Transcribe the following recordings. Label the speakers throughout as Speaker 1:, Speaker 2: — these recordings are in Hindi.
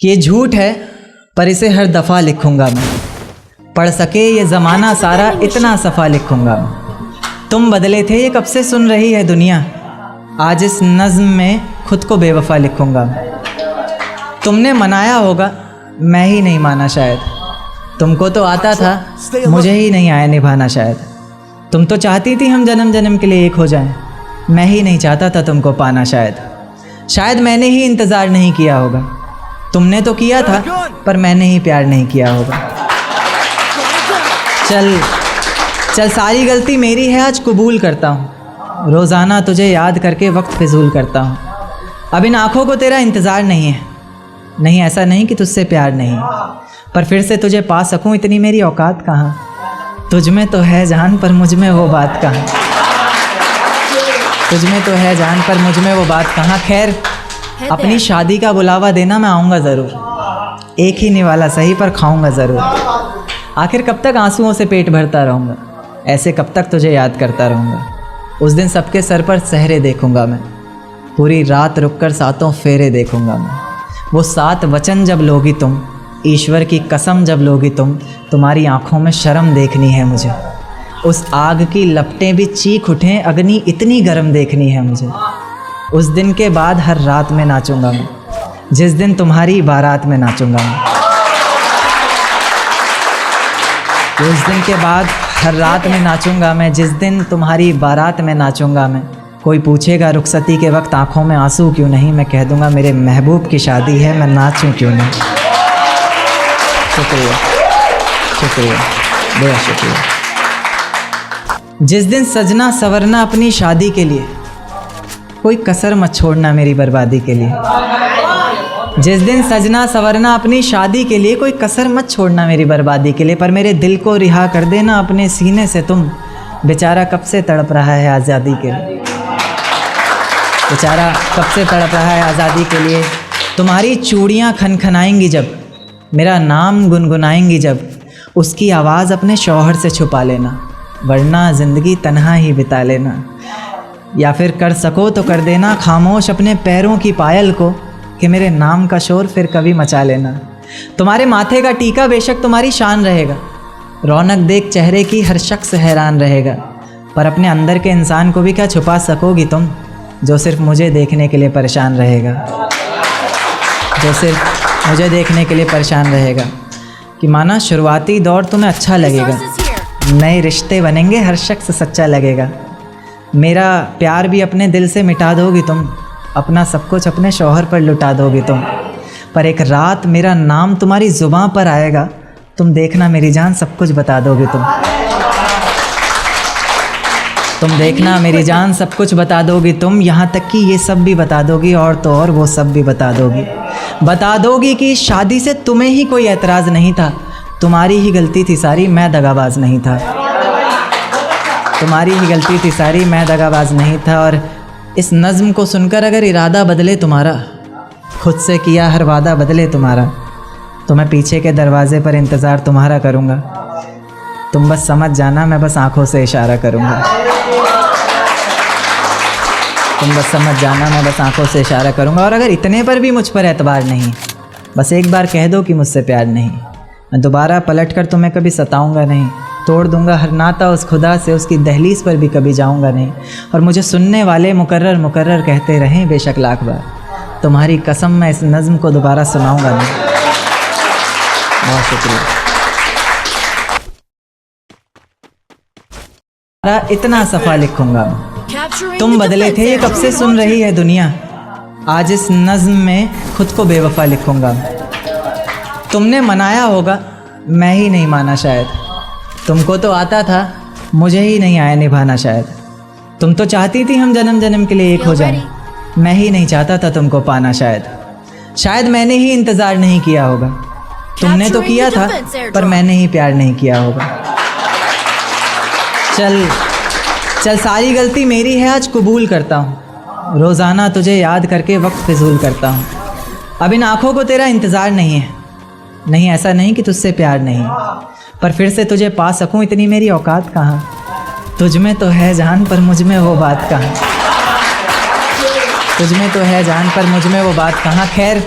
Speaker 1: ये झूठ है पर इसे हर दफ़ा लिखूंगा मैं, पढ़ सके ये ज़माना सारा इतना सफ़ा लिखूंगा मैं। तुम बदले थे ये कब से सुन रही है दुनिया, आज इस नज़्म में खुद को बेवफ़ा लिखूंगा मैं। तुमने मनाया होगा मैं ही नहीं माना शायद, तुमको तो आता था मुझे ही नहीं आया निभाना शायद। तुम तो चाहती थी हम जन्म जन्म के लिए एक हो जाएं, मैं ही नहीं चाहता था तुमको पाना शायद मैंने ही इंतज़ार नहीं किया होगा। तुमने तो किया था पर मैंने ही प्यार नहीं किया होगा। चल सारी गलती मेरी है, आज कबूल करता हूँ। रोज़ाना तुझे याद करके वक्त फिजूल करता हूँ। अब इन आँखों को तेरा इंतज़ार नहीं है, नहीं ऐसा नहीं कि तुझसे प्यार नहीं, पर फिर से तुझे पा सकूँ इतनी मेरी औकात कहाँ। तुझ में तो है जान पर मुझ में वो बात कहाँ, तुझ में तो है जान पर मुझ में वो बात कहाँ। खैर अपनी शादी का बुलावा देना, मैं आऊँगा ज़रूर। एक ही निवाला सही पर खाऊँगा ज़रूर। आखिर कब तक आंसुओं से पेट भरता रहूँगा, ऐसे कब तक तुझे याद करता रहूँगा। उस दिन सबके सर पर सहरे देखूँगा मैं, पूरी रात रुककर सातों फेरे देखूँगा मैं। वो 7 वचन जब लोगी तुम, ईश्वर की कसम जब लोगी तुम, तुम्हारी आँखों में शर्म देखनी है मुझे। उस आग की लपटें भी चीख उठें, अग्नि इतनी गर्म देखनी है मुझे। उस दिन के बाद हर रात में नाचूंगा मैं, जिस दिन तुम्हारी बारात में नाचूंगा मैं। उस दिन के बाद हर रात में नाचूंगा मैं, जिस दिन तुम्हारी बारात में नाचूंगा मैं। कोई पूछेगा रुखसती के वक्त आंखों में आंसू क्यों नहीं, मैं कह दूंगा मेरे महबूब की शादी है, मैं नाचूं क्यों नहीं। शुक्रिया शुक्रिया बेहद शुक्रिया। जिस दिन सजना सवरना अपनी शादी के लिए, कोई कसर मत छोड़ना मेरी बर्बादी के लिए। जिस दिन सजना सवरना अपनी शादी के लिए, कोई कसर मत छोड़ना मेरी बर्बादी के लिए। पर मेरे दिल को रिहा कर देना अपने सीने से तुम, बेचारा कब से तड़प रहा है आज़ादी के लिए। बेचारा कब से तड़प रहा है आज़ादी के लिए। तुम्हारी चूड़ियाँ खनखनाएंगी जब, मेरा नाम गुनगुनाएंगी जब, उसकी आवाज़ अपने शौहर से छुपा लेना, वरना ज़िंदगी तन्हा ही बिता लेना। या फिर कर सको तो कर देना खामोश अपने पैरों की पायल को, कि मेरे नाम का शोर फिर कभी मचा लेना। तुम्हारे माथे का टीका बेशक तुम्हारी शान रहेगा, रौनक देख चेहरे की हर शख्स हैरान रहेगा। पर अपने अंदर के इंसान को भी क्या छुपा सकोगी तुम, जो सिर्फ मुझे देखने के लिए परेशान रहेगा, जो सिर्फ मुझे देखने के लिए परेशान रहेगा। कि माना शुरुआती दौर तुम्हें अच्छा लगेगा, नए रिश्ते बनेंगे हर शख्स सच्चा लगेगा। मेरा प्यार भी अपने दिल से मिटा दोगी तुम, अपना सब कुछ अपने शौहर पर लुटा दोगी तुम। पर एक रात मेरा नाम तुम्हारी ज़ुबां पर आएगा, तुम देखना मेरी जान सब कुछ बता दोगी तुम देखना मेरी जान सब कुछ बता दोगी तुम। यहाँ तक कि ये सब भी बता दोगी, और तो और वो सब भी बता दोगी कि शादी से तुम्हें ही कोई एतराज़ नहीं था, तुम्हारी ही गलती थी सारी, मैं दगाबाज नहीं था। तुम्हारी ही गलती थी सारी, मैं दगाबाज नहीं था। और इस नज़्म को सुनकर अगर इरादा बदले तुम्हारा, खुद से किया हर वादा बदले तुम्हारा, तो मैं पीछे के दरवाज़े पर इंतज़ार तुम्हारा करूँगा। तुम बस समझ जाना, मैं बस आँखों से इशारा करूँगा। तुम बस समझ जाना, मैं बस आँखों से इशारा करूँगा। और अगर इतने पर भी मुझ पर एतबार नहीं, बस एक बार कह दो कि मुझसे प्यार नहीं, मैं दोबारा पलट कर तुम्हें कभी सताऊँगा नहीं। तोड़ दूंगा हर नाता उस खुदा से, उसकी दहलीज पर भी कभी जाऊंगा नहीं। और मुझे सुनने वाले मुकर्रर कहते रहें बेशक लाख बार, तुम्हारी कसम मैं इस नज़्म को दोबारा सुनाऊंगा नहीं। बहुत शुक्रिया। इतना सफ़ा लिखूंगा मैं। तुम बदले थे ये कब से सुन रही है दुनिया, आज इस नज़्म में खुद को बेवफ़ा लिखूंगा मैं। तुमने मनाया होगा मैं ही नहीं माना शायद, तुमको तो आता था मुझे ही नहीं आया निभाना शायद। तुम तो चाहती थी हम जन्म जन्म के लिए एक हो जाएं, मैं ही नहीं चाहता था तुमको पाना शायद मैंने ही इंतज़ार नहीं किया होगा। तुमने तो किया था पर मैंने ही प्यार नहीं किया होगा। चल सारी गलती मेरी है, आज कबूल करता हूँ। रोज़ाना तुझे याद करके वक्त फिजूल करता हूँ। अब इन आँखों को तेरा इंतज़ार नहीं है, नहीं ऐसा नहीं कि तुझसे प्यार नहीं, पर फिर से तुझे पा सकूं इतनी मेरी औकात कहाँ। तुझ में तो है जान पर मुझ में वो बात कहाँ, तुझ में तो है जान पर मुझ में वो बात कहाँ। खैर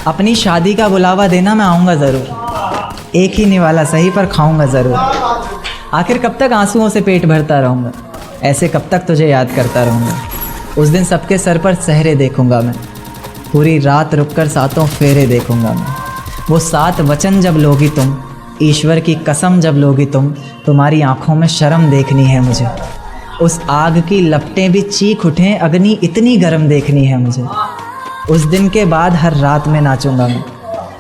Speaker 1: अपनी शादी का बुलावा देना, मैं आऊँगा ज़रूर। एक ही निवाला सही पर खाऊँगा ज़रूर। आखिर कब तक आंसुओं से पेट भरता रहूँगा, ऐसे कब तक तुझे याद करता रहूँगा। उस दिन सबके सर पर सहरे देखूँगा मैं, पूरी रात रुककर सातों फेरे देखूँगा मैं। वो 7 वचन जब लोगी तुम, ईश्वर की कसम जब लोगी तुम, तुम्हारी आँखों में शर्म देखनी है मुझे। उस आग की लपटें भी चीख उठें, अग्नि इतनी गर्म देखनी है मुझे। उस दिन के बाद हर रात में नाचूंगा मैं,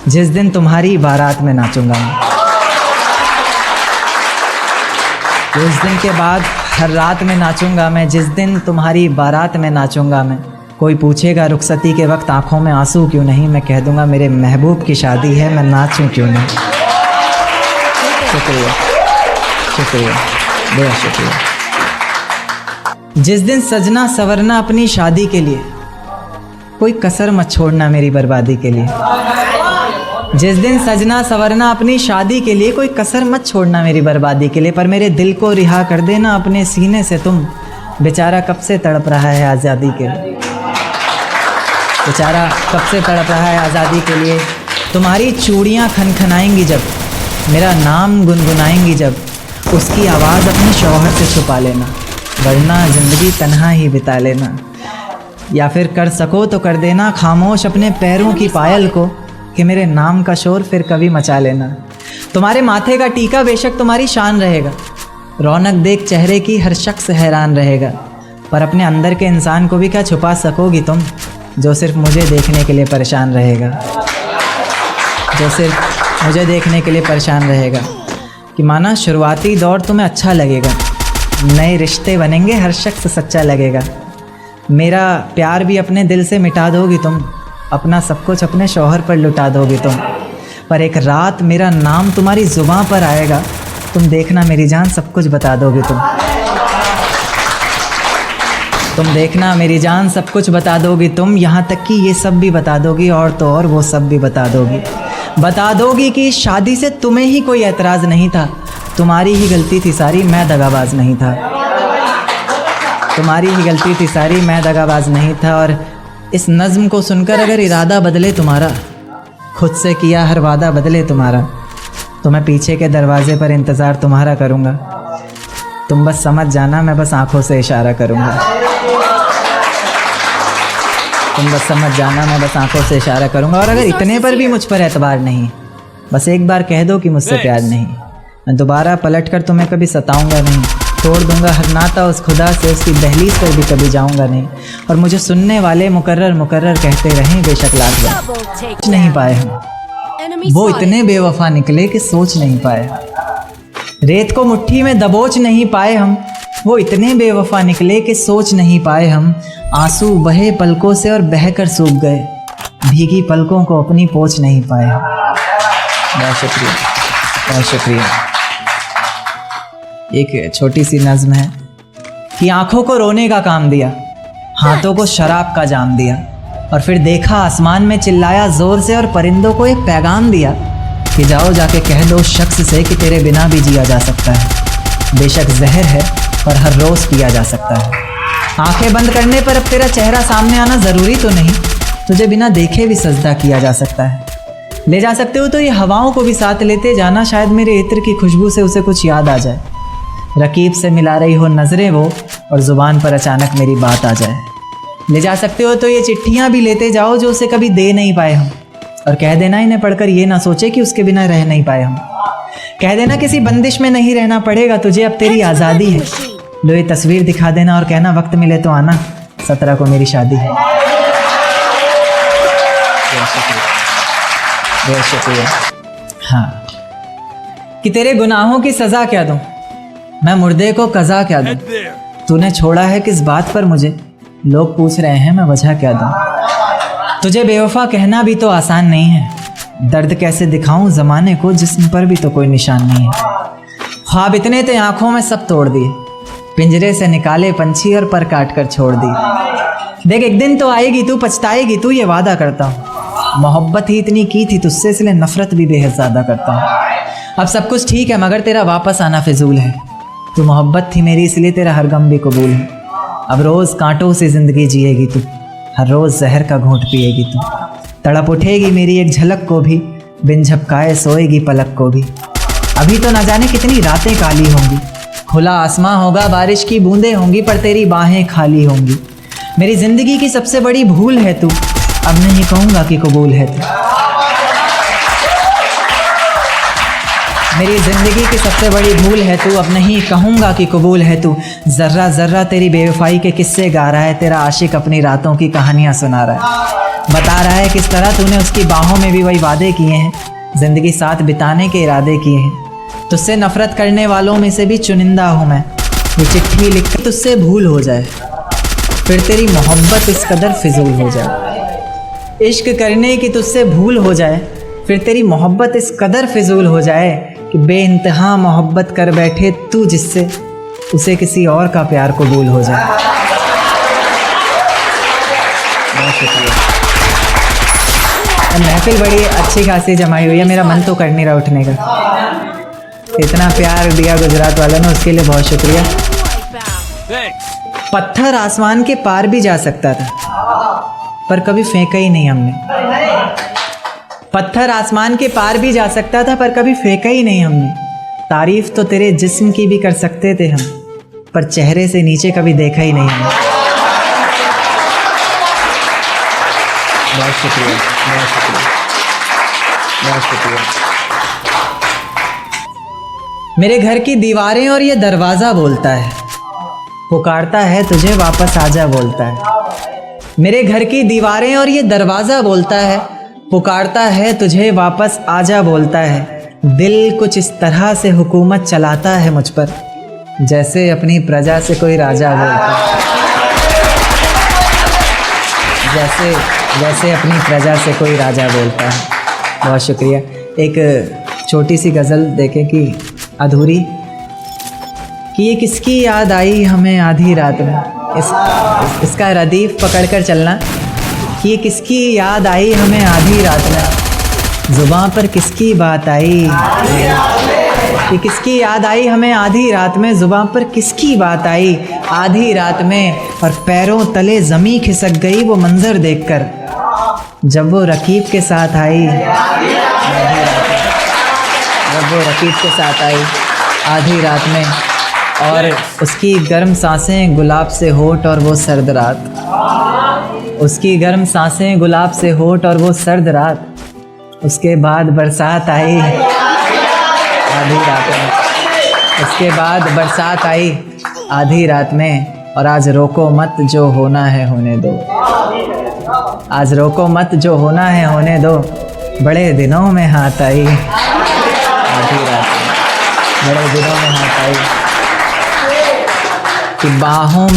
Speaker 1: जिस दिन तुम्हारी बारात में नाचूंगा मैं। उस दिन के बाद हर रात में नाचूंगा मैं, जिस दिन तुम्हारी बारात में नाचूंगा मैं। कोई पूछेगा रुखसती के वक्त आंखों में आंसू क्यों नहीं, मैं कह दूंगा मेरे महबूब की शादी है, मैं नाचूं क्यों नहीं। शुक्रिया, शुक्रिया, बहुत शुक्रिया। जिस दिन सजना सवरना अपनी शादी के लिए, कोई कसर मत छोड़ना मेरी बर्बादी के लिए। जिस दिन सजना सवरना अपनी शादी के लिए, कोई कसर मत छोड़ना मेरी बर्बादी के लिए। पर मेरे दिल को रिहा कर देना अपने सीने से तुम, बेचारा कब से तड़प रहा है आज़ादी के लिए। बेचारा कब से तड़प रहा है आज़ादी के लिए। तुम्हारी चूड़ियाँ खनखनाएंगी जब, मेरा नाम गुनगुनाएंगी जब, उसकी आवाज़ अपने शौहर से छुपा लेना, वरना ज़िंदगी तन्हा ही बिता लेना। या फिर कर सको तो कर देना खामोश अपने पैरों की पायल को, कि मेरे नाम का शोर फिर कभी मचा लेना। तुम्हारे माथे का टीका बेशक तुम्हारी शान रहेगा, रौनक देख चेहरे की हर शख्स हैरान रहेगा। पर अपने अंदर के इंसान को भी क्या छुपा सकोगी तुम, जो सिर्फ मुझे देखने के लिए परेशान रहेगा, जो सिर्फ मुझे देखने के लिए परेशान रहेगा। कि माना शुरुआती दौर तुम्हें अच्छा लगेगा, नए रिश्ते बनेंगे, हर शख्स सच्चा लगेगा। मेरा प्यार भी अपने दिल से मिटा दोगी तुम, अपना सब कुछ अपने शौहर पर लुटा दोगी तुम। पर एक रात मेरा नाम तुम्हारी ज़ुबां पर आएगा, तुम देखना मेरी जान सब कुछ बता दोगी तुम देखना मेरी जान सब कुछ बता दोगी तुम। यहाँ तक कि ये सब भी बता दोगी, और तो और वो सब भी बता दोगी कि शादी से तुम्हें ही कोई एतराज़ नहीं था, तुम्हारी ही गलती थी सारी, मैं दगाबाज नहीं था। तुम्हारी ही गलती थी सारी, मैं दगाबाज नहीं था। और इस नज़्म को सुनकर अगर इरादा बदले तुम्हारा, खुद से किया हर वादा बदले तुम्हारा, तो मैं पीछे के दरवाजे पर इंतज़ार तुम्हारा करूँगा। तुम बस समझ जाना, मैं बस आँखों से इशारा करूँगा। तुम बस समझ जाना, मैं बस आँखों से इशारा करूँगा। और अगर इतने पर भी मुझ पर एतबार नहीं, बस एक बार कह दो कि मुझसे प्यार नहीं, मैं दोबारा पलट कर तुम्हें कभी सताऊँगा नहीं। तोड़ दूंगा हर नाता उस खुदा से, उसकी दहलीज पर भी कभी जाऊंगा नहीं। और मुझे सुनने वाले मुकर्रर मुकर्रर कहते रहें बेशक लाख बार, सोच नहीं पाए हम, वो इतने बेवफा निकले कि सोच नहीं पाए। रेत को मुट्ठी में दबोच नहीं पाए हम, वो इतने बेवफा निकले कि सोच नहीं पाए हम। आंसू बहे पलकों से और बहकर सूख गए, भीगी पलकों को अपनी पोंछ नहीं पाए हम। बहुत शुक्रिया, बहुत शुक्रिया। एक छोटी सी नज़्म है कि आँखों को रोने का काम दिया, हाथों को शराब का जाम दिया, और फिर देखा आसमान में चिल्लाया ज़ोर से, और परिंदों को एक पैगाम दिया कि जाओ जाके कह दो उस शख्स से कि तेरे बिना भी जिया जा सकता है। बेशक जहर है पर हर रोज़ पिया जा सकता है। आंखें बंद करने पर अब तेरा चेहरा सामने आना ज़रूरी तो नहीं, तुझे बिना देखे भी सजदा किया जा सकता है। ले जा सकते हो तो ये हवाओं को भी साथ लेते जाना, शायद मेरे इत्र की खुशबू से उसे कुछ याद आ जाए। रकीब से मिला रही हो नज़रें वो, और ज़ुबान पर अचानक मेरी बात आ जाए। ले जा सकते हो तो ये चिट्ठियाँ भी लेते जाओ जो उसे कभी दे नहीं पाए हम, और कह देना इन्हें पढ़कर ये ना सोचे कि उसके बिना रह नहीं पाए हम। कह देना किसी बंदिश में नहीं रहना पड़ेगा तुझे, अब तेरी आज़ादी है। लो ये तस्वीर दिखा देना और कहना वक्त मिले तो आना, 17 को मेरी शादी है। बहुत शुक्रिया। हाँ, कि तेरे गुनाहों की सज़ा क्या दूँ, मैं मुर्दे को कज़ा क्या दूँ। तूने छोड़ा है किस बात पर मुझे, लोग पूछ रहे हैं मैं वजह क्या दूँ। तुझे बेवफा कहना भी तो आसान नहीं है, दर्द कैसे दिखाऊं ज़माने को जिस्म पर भी तो कोई निशान नहीं है। ख्वाब इतने थे आँखों में सब तोड़ दिए, पिंजरे से निकाले पंछी और पर काट कर छोड़ दिए। देख एक दिन तो आएगी तू, पछताएगी तू, ये वादा करता हूँ। मोहब्बत ही इतनी की थी तुझसे, इसलिए नफ़रत भी बेहद ज़्यादा करता हूँ। अब सब कुछ ठीक है मगर तेरा वापस आना फिजूल है। तू मोहब्बत थी मेरी इसलिए तेरा हर गम भी कबूल है। अब रोज़ कांटों से ज़िंदगी जिएगी तू, हर रोज़ जहर का घूंट पिएगी तू। तड़प उठेगी मेरी एक झलक को भी, बिन झपकाए सोएगी पलक को भी। अभी तो ना जाने कितनी रातें काली होंगी, खुला आसमां होगा, बारिश की बूंदें होंगी, पर तेरी बाहें खाली होंगी। मेरी ज़िंदगी की सबसे बड़ी भूल है तू, अब नहीं कहूँगा कि कबूल है तू। मेरी ज़िंदगी की सबसे बड़ी भूल है तू, अब नहीं कहूँगा कि कबूल है तू। ज़र्रा ज़र्रा तेरी बेवफाई के किस्से गा रहा है, तेरा आशिक अपनी रातों की कहानियाँ सुना रहा है। बता रहा है किस तरह तूने उसकी बाहों में भी वही वादे किए हैं, ज़िंदगी साथ बिताने के इरादे किए हैं। तुझसे नफ़रत करने वालों में से भी चुनिंदा हूँ मैं, ये चिट्ठी लिख कर तुझसे भूल हो जाए, फिर तेरी मोहब्बत इस कदर फिजूल हो जाए। इश्क करने की तुझसे भूल हो जाए, फिर तेरी मोहब्बत इस कदर फिजूल हो जाए कि बेइंतहा मोहब्बत कर बैठे तू जिससे, उसे किसी और का प्यार कबूल हो जाए। बहुत शुक्रिया। महफिल बड़ी अच्छी खासी जमाई हुई है, मेरा मन तो कर नहीं रहा उठने का। इतना प्यार दिया गुजरात वालों ने, उसके लिए बहुत शुक्रिया। पत्थर आसमान के पार भी जा सकता था, पर कभी फेंका ही नहीं हमने। पत्थर आसमान के पार भी जा सकता था, पर कभी फेंका ही नहीं हमने। तारीफ तो तेरे जिस्म की भी कर सकते थे हम, पर चेहरे से नीचे कभी देखा ही नहीं हमने। बहुत शुक्रिया, बहुत शुक्रिया, बहुत शुक्रिया। मेरे घर की दीवारें और ये दरवाज़ा बोलता है, पुकारता है तुझे वापस आजा बोलता है। मेरे घर की दीवारें और ये दरवाज़ा बोलता है, पुकारता है तुझे वापस आजा बोलता है। दिल कुछ इस तरह से हुकूमत चलाता है मुझ पर, जैसे अपनी प्रजा से कोई राजा बोलता है। जैसे अपनी प्रजा से कोई राजा बोलता है। बहुत शुक्रिया। एक छोटी सी गज़ल देखें कि अधूरी, कि ये किसकी याद आई हमें आधी रात में। इसका रदीफ पकड़कर चलना, कि ये किसकी याद आई हमें आधी रात में, ज़ुबान पर किसकी बात आई, कि किसकी याद आई हमें आधी रात में, ज़ुबान पर किसकी बात आई आधी रात में। और पैरों तले ज़मीं खिसक गई वो मंज़र देखकर, जब वो रकीब के साथ आई आधी रात में। और उसकी गर्म सांसें गुलाब से होठ और वो सर्द रात, उसकी गर्म सांसें गुलाब से होठ और वो सर्द रात। उसके बाद बरसात आई आधी रात में, उसके बाद बरसात आई आधी रात में। और आज रोको मत जो होना है होने दो, आज रोको मत जो होना है होने दो, बड़े दिनों में हाथ आई आधी रात में, बड़े दिनों में हाथ आई। कि बाहों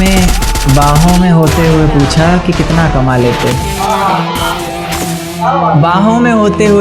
Speaker 1: में होते हुए पूछा कि कितना कमा लेते, बाहों में होते हुए